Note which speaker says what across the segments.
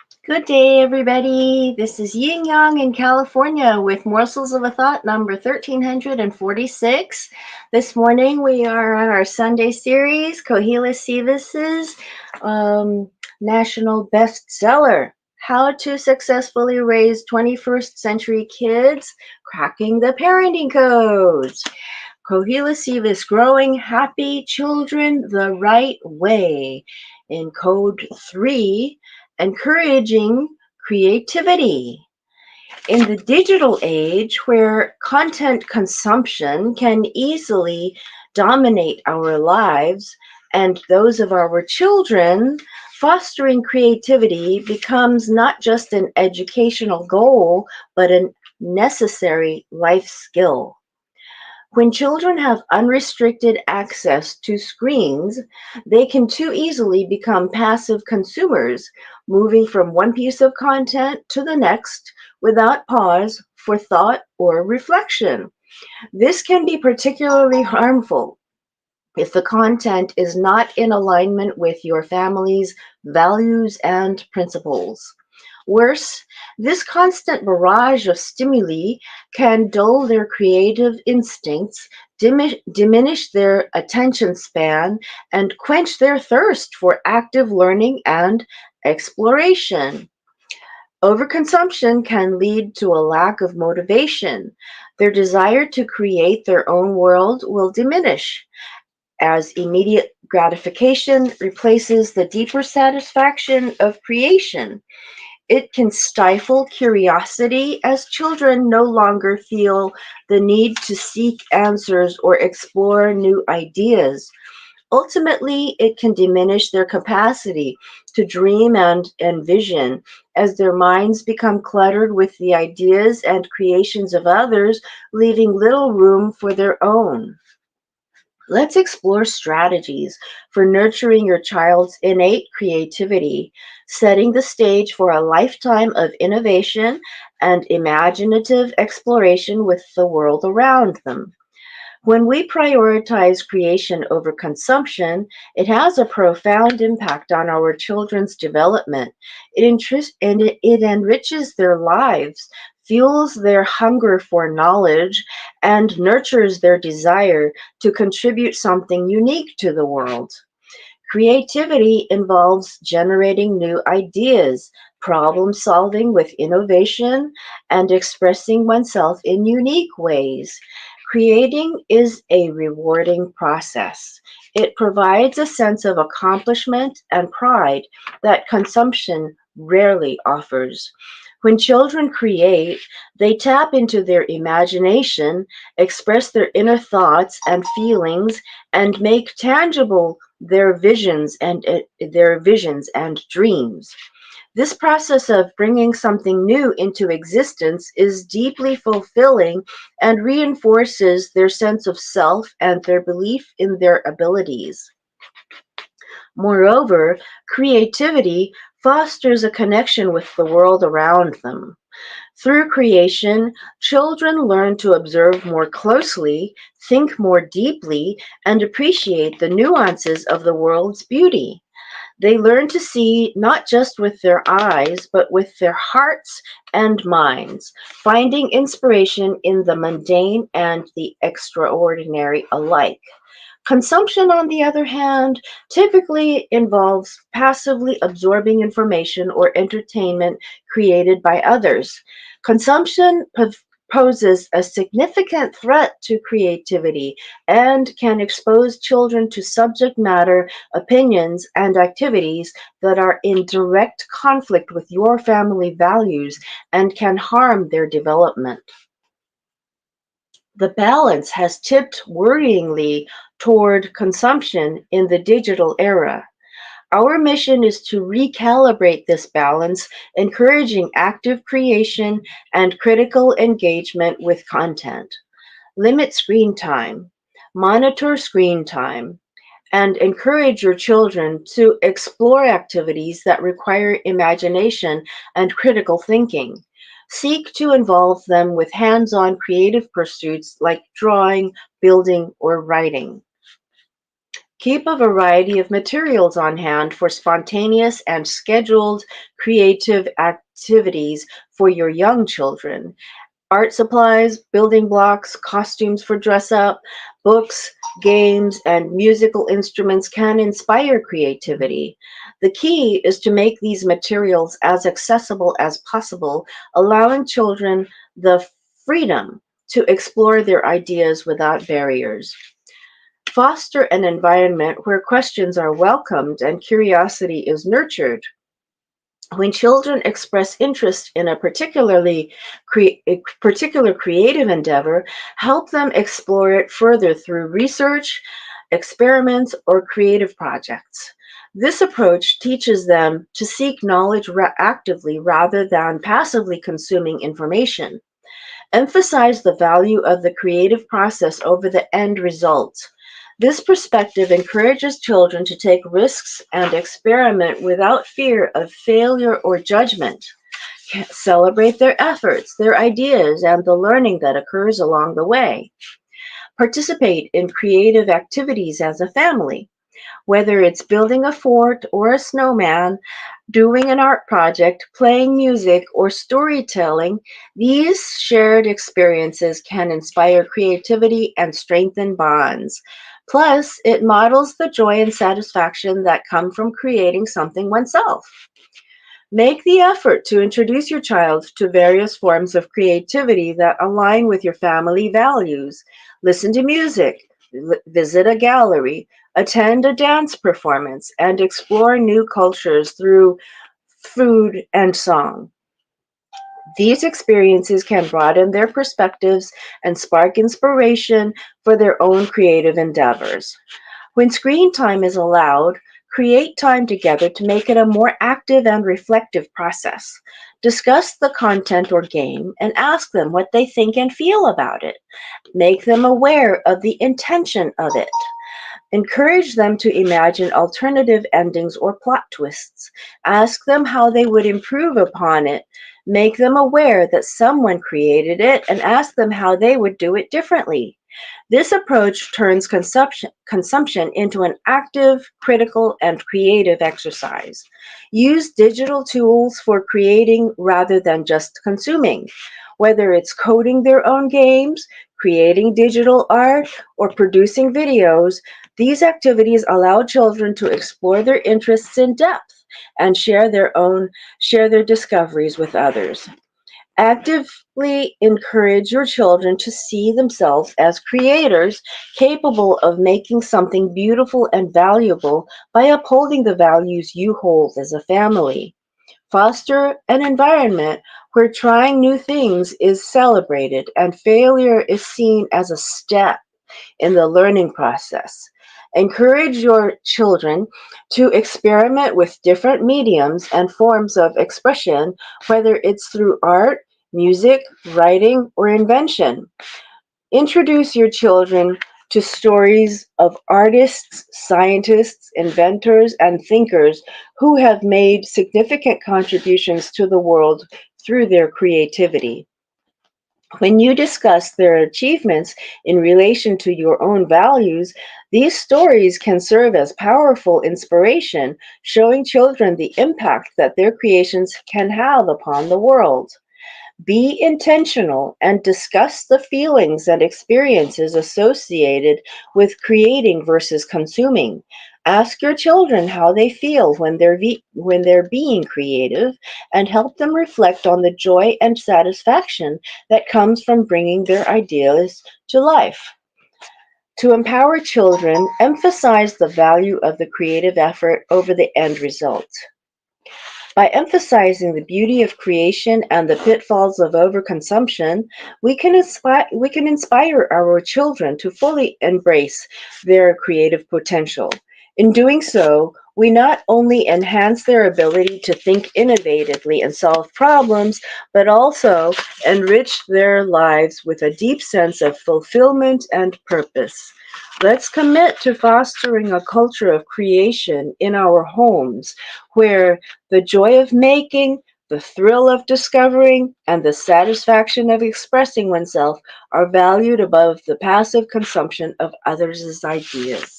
Speaker 1: Good day, everybody. This is Yin Yang in California with Morsels of a Thought number 1346. This morning we are on our Sunday series, Kohila Sivas's national bestseller, How to Successfully Raise 21st Century Kids, Cracking the Parenting Codes. Kohila Sivas, Growing Happy Children the Right Way. In Code 3, encouraging creativity. In the digital age, where content consumption can easily dominate our lives and those of our children, fostering creativity becomes not just an educational goal, but a necessary life skill. When children have unrestricted access to screens, they can too easily become passive consumers, moving from one piece of content to the next without pause for thought or reflection. This can be particularly harmful if the content is not in alignment with your family's values and principles. Worse, this constant barrage of stimuli can dull their creative instincts, diminish their attention span, and quench their thirst for active learning and exploration. Overconsumption can lead to a lack of motivation. Their desire to create their own world will diminish as immediate gratification replaces the deeper satisfaction of creation. It can stifle curiosity as children no longer feel the need to seek answers or explore new ideas. Ultimately, it can diminish their capacity to dream and envision as their minds become cluttered with the ideas and creations of others, leaving little room for their own. Let's explore strategies for nurturing your child's innate creativity, setting the stage for a lifetime of innovation and imaginative exploration with the world around them. When we prioritize creation over consumption, it has a profound impact on our children's development. It enriches their lives, fuels their hunger for knowledge, and nurtures their desire to contribute something unique to the world. Creativity involves generating new ideas, problem solving with innovation, and expressing oneself in unique ways. Creating is a rewarding process. It provides a sense of accomplishment and pride that consumption rarely offers. When children create, they tap into their imagination, express their inner thoughts and feelings, and make tangible their visions and dreams. This process of bringing something new into existence is deeply fulfilling and reinforces their sense of self and their belief in their abilities. Moreover, creativity fosters a connection with the world around them. Through creation, children learn to observe more closely, think more deeply, and appreciate the nuances of the world's beauty. They learn to see not just with their eyes, but with their hearts and minds, finding inspiration in the mundane and the extraordinary alike. Consumption, on the other hand, typically involves passively absorbing information or entertainment created by others. Consumption poses a significant threat to creativity and can expose children to subject matter, opinions, and activities that are in direct conflict with your family values and can harm their development. The balance has tipped worryingly toward consumption in the digital era. Our mission is to recalibrate this balance, encouraging active creation and critical engagement with content. Limit screen time, monitor screen time, and encourage your children to explore activities that require imagination and critical thinking. Seek to involve them with hands on creative pursuits like drawing, building, or writing. Keep a variety of materials on hand for spontaneous and scheduled creative activities for your young children. Art supplies, building blocks, costumes for dress up, books, games, and musical instruments can inspire creativity. The key is to make these materials as accessible as possible, allowing children the freedom to explore their ideas without barriers. Foster an environment where questions are welcomed and curiosity is nurtured. When children express interest in a particular creative endeavor, help them explore it further through research, experiments, or creative projects. This approach teaches them to seek knowledge actively rather than passively consuming information. Emphasize the value of the creative process over the end result. This perspective encourages children to take risks and experiment without fear of failure or judgment. Celebrate their efforts, their ideas, and the learning that occurs along the way. Participate in creative activities as a family. Whether it's building a fort or a snowman, doing an art project, playing music, or storytelling, these shared experiences can inspire creativity and strengthen bonds. Plus, it models the joy and satisfaction that come from creating something oneself. Make the effort to introduce your child to various forms of creativity that align with your family values. Listen to music, visit a gallery, attend a dance performance, and explore new cultures through food and song. These experiences can broaden their perspectives and spark inspiration for their own creative endeavors. When screen time is allowed, create time together to make it a more active and reflective process. Discuss the content or game and ask them what they think and feel about it. Make them aware of the intention of it. Encourage them to imagine alternative endings or plot twists. Ask them how they would improve upon it. Make them aware that someone created it and ask them how they would do it differently. This approach turns consumption into an active, critical, and creative exercise. Use digital tools for creating rather than just consuming. Whether it's coding their own games, creating digital art, or producing videos, these activities allow children to explore their interests in depth and share their discoveries with others. Actively encourage your children to see themselves as creators capable of making something beautiful and valuable by upholding the values you hold as a family. Foster an environment where trying new things is celebrated and failure is seen as a step in the learning process. Encourage your children to experiment with different mediums and forms of expression, whether it's through art, music, writing, or invention. Introduce your children to stories of artists, scientists, inventors, and thinkers who have made significant contributions to the world through their creativity. When you discuss their achievements in relation to your own values, these stories can serve as powerful inspiration, showing children the impact that their creations can have upon the world. Be intentional and discuss the feelings and experiences associated with creating versus consuming. Ask your children how they feel when they're being creative and help them reflect on the joy and satisfaction that comes from bringing their ideas to life. To empower children, emphasize the value of the creative effort over the end result. By emphasizing the beauty of creation and the pitfalls of overconsumption, we can inspire our children to fully embrace their creative potential. In doing so, we not only enhance their ability to think innovatively and solve problems, but also enrich their lives with a deep sense of fulfillment and purpose. Let's commit to fostering a culture of creation in our homes where the joy of making, the thrill of discovering, and the satisfaction of expressing oneself are valued above the passive consumption of others' ideas.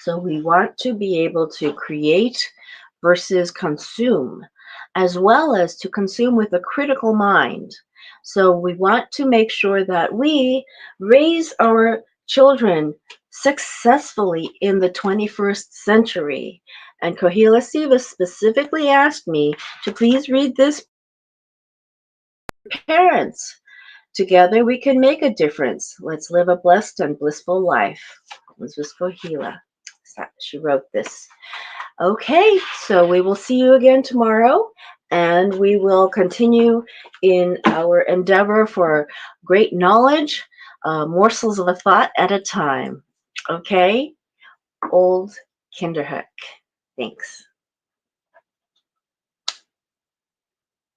Speaker 1: So we want to be able to create versus consume, as well as to consume with a critical mind. So we want to make sure that we raise our children successfully in the 21st century. And Kohila Siva specifically asked me to please read this. Parents, together we can make a difference. Let's live a blessed and blissful life. This was Kohila. She wrote this. Okay, so we will see you again tomorrow, and we will continue in our endeavor for great knowledge, morsels of a thought at a time. Okay, old Kinderhook. Thanks.